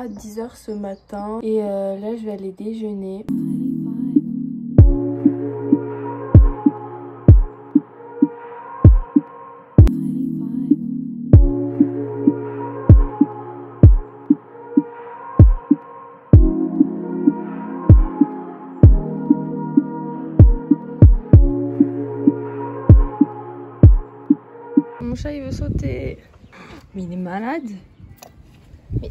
à 10 h ce matin et là je vais aller déjeuner. Mon chat il veut sauter. Mais il est malade. Mais...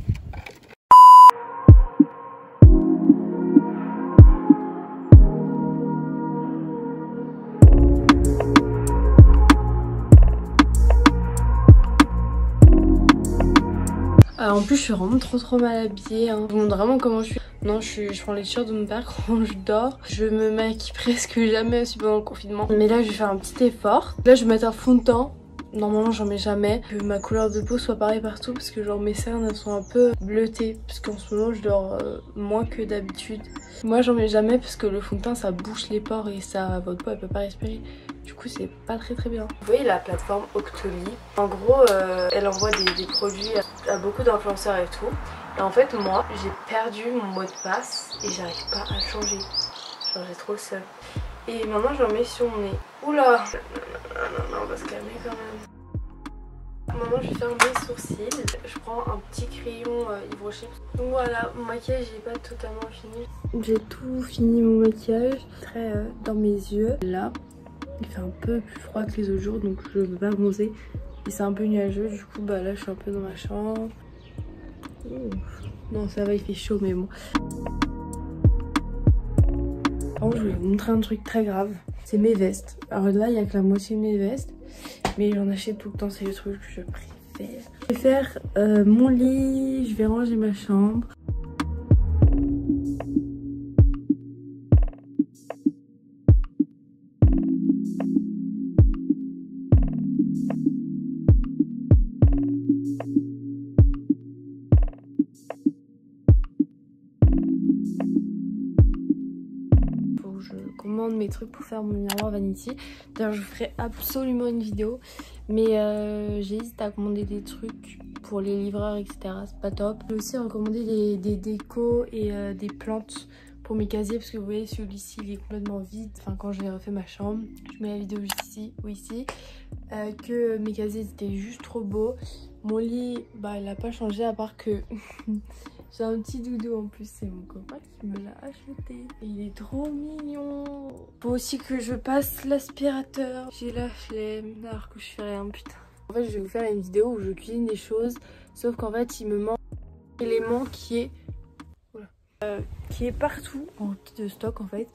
en plus je suis vraiment trop mal habillée. Hein. Je vous montre vraiment comment je suis. Non, je prends les t-shirts de mon père quand je dors. Je me maquille presque jamais aussi pendant le confinement. Mais là je vais faire un petit effort. Là je vais mettre un fond de teint. Normalement j'en mets jamais. Que ma couleur de peau soit pareille partout parce que genre mes cernes elles sont un peu bleutées. Parce qu'en ce moment je dors moins que d'habitude. Moi j'en mets jamais parce que le fond de teint ça bouche les pores et ça, votre peau elle peut pas respirer. Du coup c'est pas très bien. Vous voyez la plateforme Octoly. En gros elle envoie des produits à beaucoup d'influenceurs et tout. Et en fait moi j'ai perdu mon mot de passe et j'arrive pas à le changer. Genre j'ai trop le seum. Et maintenant j'en mets sur mon nez. Oula. Non, on va se calmer quand même. Maintenant je vais faire mes sourcils. Je prends un petit crayon Yves Rocher. Donc voilà, mon maquillage n'est pas totalement fini. J'ai tout fini mon maquillage. Très dans mes yeux. Là, il fait un peu plus froid que les autres jours donc je ne veux pas bronzer. Et c'est un peu nuageux, du coup bah là je suis un peu dans ma chambre. Non ça va, il fait chaud mais bon. Par contre je vais vous montrer un truc très grave. C'est mes vestes. Alors là il n'y a que la moitié de mes vestes. Mais j'en achète tout le temps, c'est le truc que je préfère. Je vais faire mon lit, je vais ranger ma chambre. Je commande mes trucs pour faire mon miroir vanity. D'ailleurs je ferai absolument une vidéo. Mais j'hésite à commander des trucs pour les livreurs etc. C'est pas top. J'ai aussi recommandé des décos et des plantes pour mes casiers. Parce que vous voyez celui-ci il est complètement vide. Enfin quand j'ai refait ma chambre. Je mets la vidéo juste ici ou ici. Que mes casiers étaient juste trop beaux. Mon lit bah il a pas changé à part que... J'ai un petit doudou en plus, c'est mon copain qui me l'a acheté. Et il est trop mignon. Faut aussi que je passe l'aspirateur. J'ai la flemme alors que je fais rien, putain. En fait, je vais vous faire une vidéo où je cuisine des choses. Sauf qu'en fait, il me manque un élément qui est... Voilà. Qui est partout en kit de stock en fait.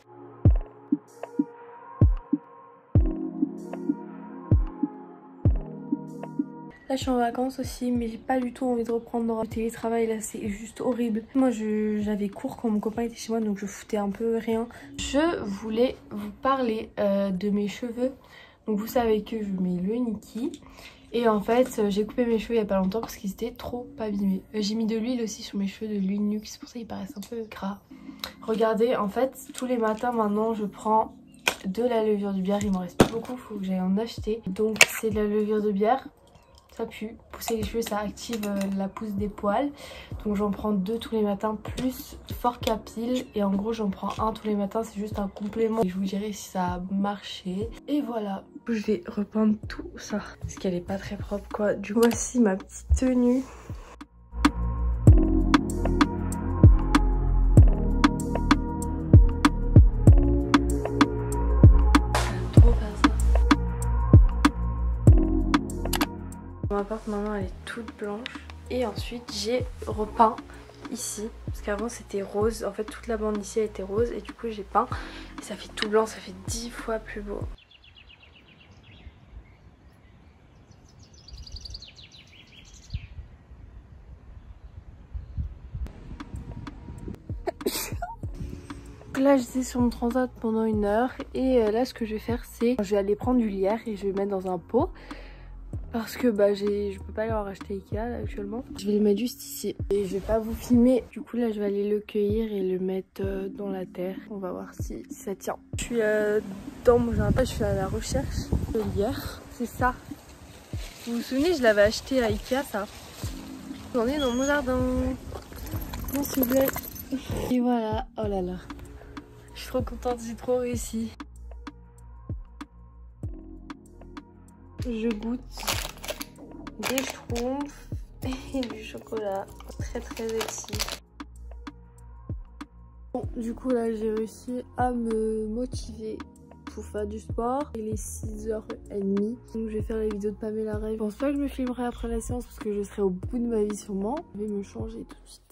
Là je suis en vacances aussi mais j'ai pas du tout envie de reprendre le télétravail là, c'est juste horrible. Moi j'avais cours quand mon copain était chez moi donc je foutais un peu rien. Je voulais vous parler de mes cheveux. Donc vous savez que je mets le Niki. Et en fait j'ai coupé mes cheveux il y a pas longtemps parce qu'ils étaient trop abîmés. J'ai mis de l'huile aussi sur mes cheveux, de l'huile nuque, c'est pour ça qu'ils paraissent un peu gras. Regardez en fait tous les matins maintenant je prends de la levure de bière. Il m'en reste pas beaucoup, faut que j'aille en acheter. Donc c'est de la levure de bière. Ça pue, pousser les cheveux ça active la pousse des poils. Donc j'en prends 2 tous les matins plus fort capile. Et en gros j'en prends 1 tous les matins, c'est juste un complément. Et je vous dirai si ça a marché. Et voilà, je vais repeindre tout ça. Parce qu'elle est pas très propre quoi. Du coup voici ma petite tenue. Ma porte maintenant elle est toute blanche et ensuite j'ai repeint ici parce qu'avant c'était rose, en fait toute la bande ici elle était rose et du coup j'ai peint et ça fait tout blanc, ça fait 10 fois plus beau. Là j'étais sur mon transat pendant 1 heure et là ce que je vais faire c'est je vais aller prendre du lierre et je vais le mettre dans un pot. Parce que bah je peux pas aller en racheter Ikea là actuellement. Je vais le mettre juste ici. Et je vais pas vous filmer. Du coup là je vais aller le cueillir et le mettre dans la terre. On va voir si ça tient. Je suis dans mon jardin. Je suis à la recherche de lierre. C'est ça. Vous vous souvenez je l'avais acheté à Ikea ça. J'en ai dans mon jardin. Non, s'il vous plaît. Et voilà, oh là là. Je suis trop contente, j'ai trop réussi. Je goûte des schtroumpfs et du chocolat. Très très réussi. Bon, du coup là j'ai réussi à me motiver pour faire du sport. Il est 6h30. Donc je vais faire les vidéos de Pamela Reif. Je pense pas que je me filmerai après la séance parce que je serai au bout de ma vie sûrement. Je vais me changer tout de suite.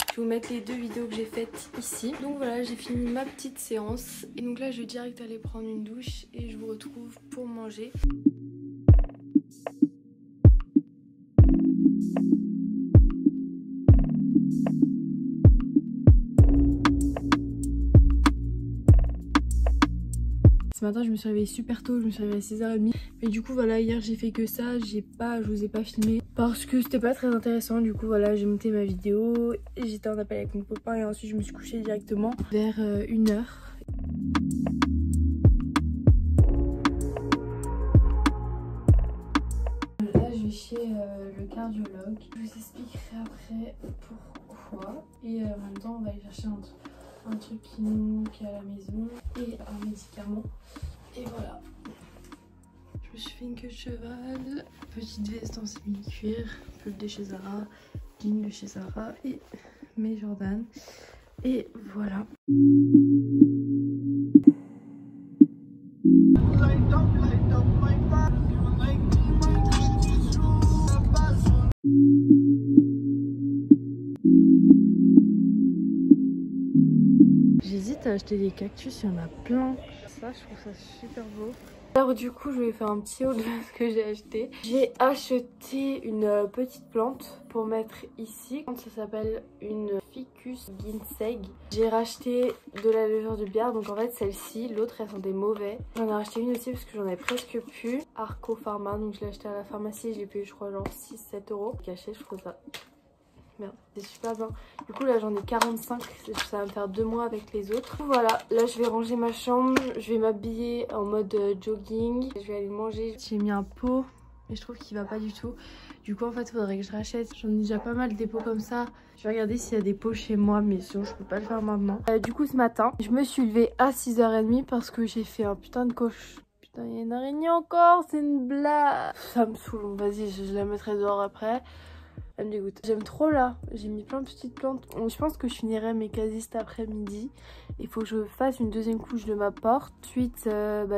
Je vais vous mettre les 2 vidéos que j'ai faites ici. Donc voilà, j'ai fini ma petite séance. Et donc là, je vais direct aller prendre une douche et je vous retrouve pour manger. Ce matin je me suis réveillée super tôt, je me suis réveillée à 6h30. Mais du coup voilà, hier j'ai fait que ça, je vous ai pas filmé parce que c'était pas très intéressant. Du coup voilà, j'ai monté ma vidéo et j'étais en appel avec mon copain et ensuite je me suis couchée directement vers 1h. Là je vais chez le cardiologue, je vous expliquerai après pourquoi. Et en même temps on va aller chercher un truc qui nous manque à la maison et un médicament. Et voilà. Je me suis fait une queue de cheval, petite veste en semi-cuir, pull de chez Zara, jean de chez Zara et mes Jordan. Et voilà. J'hésite à acheter des cactus, il y en a plein. Ça, je trouve ça super beau. Alors du coup, je vais faire un petit haul de ce que j'ai acheté. J'ai acheté une petite plante pour mettre ici. Ça s'appelle une Ficus ginseng. J'ai racheté de la levure de bière. Donc en fait, celle-ci, l'autre, elles sont des mauvais. J'en ai racheté une aussi parce que j'en ai presque plus. Arco Pharma, donc je l'ai acheté à la pharmacie. Je l'ai payé, je crois, genre 6-7 euros. Caché, je trouve ça... Merde, c'est super bien. Du coup là j'en ai 45, ça va me faire 2 mois avec les autres. Voilà, là je vais ranger ma chambre, je vais m'habiller en mode jogging. Je vais aller manger. J'ai mis un pot mais je trouve qu'il va pas du tout. Du coup en fait il faudrait que je rachète. J'en ai déjà pas mal des pots comme ça. Je vais regarder s'il y a des pots chez moi mais sinon je peux pas le faire maintenant. Du coup ce matin je me suis levée à 6h30 parce que j'ai fait un putain de coche. Putain il y a une araignée encore, c'est une blague. Ça me saoule, vas-y je la mettrai dehors après. Elle me dégoûte. J'aime trop là. J'ai mis plein de petites plantes. Je pense que je finirai mes casiers cet après-midi. Il faut que je fasse une deuxième couche de ma porte. Ensuite,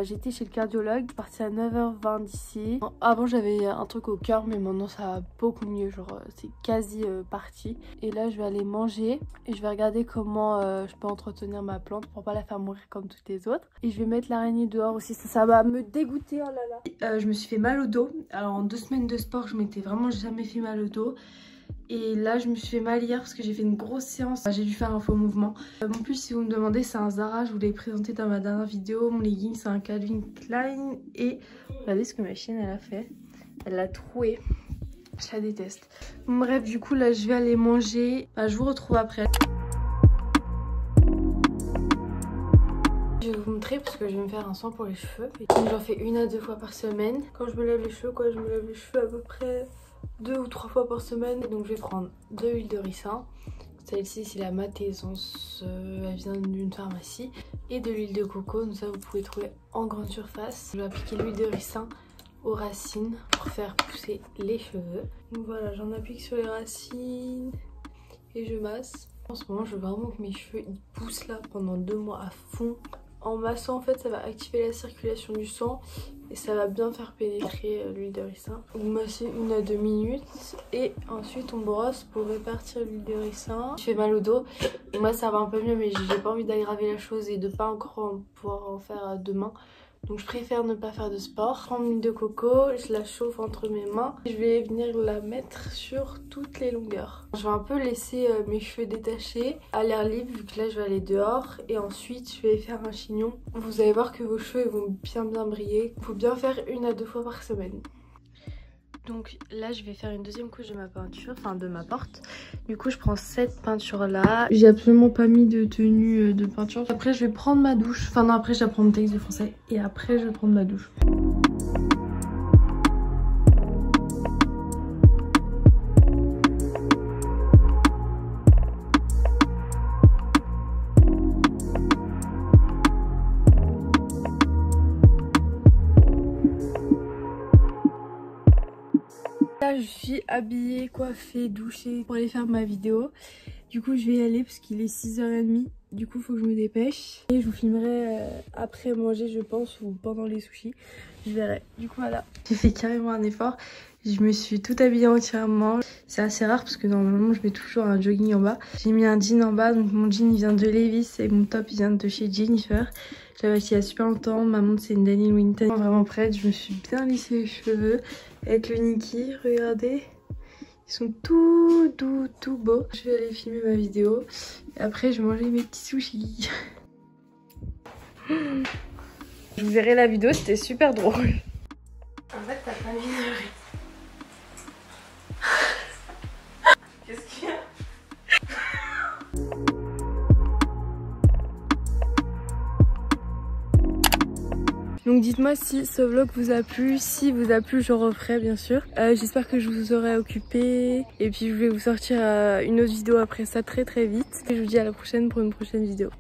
j'étais chez le cardiologue. Je suis partie à 9h20 d'ici. Avant, j'avais un truc au cœur, mais maintenant ça va beaucoup mieux. Genre, c'est quasi parti. Et là, je vais aller manger. Et je vais regarder comment je peux entretenir ma plante pour pas la faire mourir comme toutes les autres. Et je vais mettre l'araignée dehors aussi. Ça va me dégoûter. Oh là là. Je me suis fait mal au dos. Alors, en 2 semaines de sport, je m'étais vraiment jamais fait mal au dos. Et là je me suis fait mal hier parce que j'ai fait une grosse séance. J'ai dû faire un faux mouvement. En plus si vous me demandez c'est un Zara, je vous l'ai présenté dans ma dernière vidéo. Mon legging c'est un Calvin Klein. Et regardez ce que ma chienne elle a fait. Elle l'a troué. Je la déteste. Bref du coup là je vais aller manger. Je vous retrouve après. Je vais vous montrer parce que je vais me faire un soin pour les cheveux. J'en fais 1 à 2 fois par semaine. Quand je me lave les cheveux je me lave les cheveux à peu près 2 ou 3 fois par semaine. Donc je vais prendre de l'huile de ricin. Celle-ci c'est la Mat Essence, elle vient d'une pharmacie. Et de l'huile de coco, donc ça vous pouvez trouver en grande surface. Je vais appliquer l'huile de ricin aux racines pour faire pousser les cheveux. Donc voilà, j'en applique sur les racines et je masse. En ce moment je veux vraiment que mes cheveux ils poussent là pendant 2 mois à fond. En massant en fait ça va activer la circulation du sang et ça va bien faire pénétrer l'huile de ricin. Vous massez 1 à 2 minutes et ensuite on brosse pour répartir l'huile de ricin. Je fais mal au dos et moi ça va un peu mieux mais j'ai pas envie d'aggraver la chose et de pas encore pouvoir en faire demain. Donc je préfère ne pas faire de sport. Je prends une huile de coco, je la chauffe entre mes mains. Je vais venir la mettre sur toutes les longueurs. Je vais un peu laisser mes cheveux détachés à l'air libre vu que là je vais aller dehors. Et ensuite je vais faire un chignon. Vous allez voir que vos cheveux ils vont bien briller. Il faut bien faire 1 à 2 fois par semaine. Donc là je vais faire une deuxième couche de ma peinture, enfin de ma porte. Du coup je prends cette peinture là. J'ai absolument pas mis de tenue de peinture. Après je vais prendre ma douche. Enfin non, après je vais prendre le texte de français. Et après je vais prendre ma douche. Là je suis habillée, coiffée, douchée pour aller faire ma vidéo. Du coup je vais y aller parce qu'il est 6h30. Du coup faut que je me dépêche. Et je vous filmerai après manger je pense, ou pendant les sushis. Je verrai. Du coup voilà. J'ai fait carrément un effort. Je me suis tout habillée entièrement. C'est assez rare parce que normalement je mets toujours un jogging en bas. J'ai mis un jean en bas, donc mon jean il vient de Levi's et mon top il vient de chez Jennifer. Je l'avais acheté il y a super longtemps. Ma montre c'est une Daniel Winton. Vraiment prête, je me suis bien lissé les cheveux avec le Niki, regardez. Ils sont tout doux, tout beaux. Je vais aller filmer ma vidéo. Et après je vais manger mes petits sushis. Je vous verrai la vidéo, c'était super drôle. En fait t'as pas mis de rire. Qu'est-ce qu'il y a? Donc dites-moi si ce vlog vous a plu. Si vous a plu je referai bien sûr. J'espère que je vous aurai occupé. Et puis je vais vous sortir une autre vidéo après ça très vite. Et je vous dis à la prochaine pour une prochaine vidéo.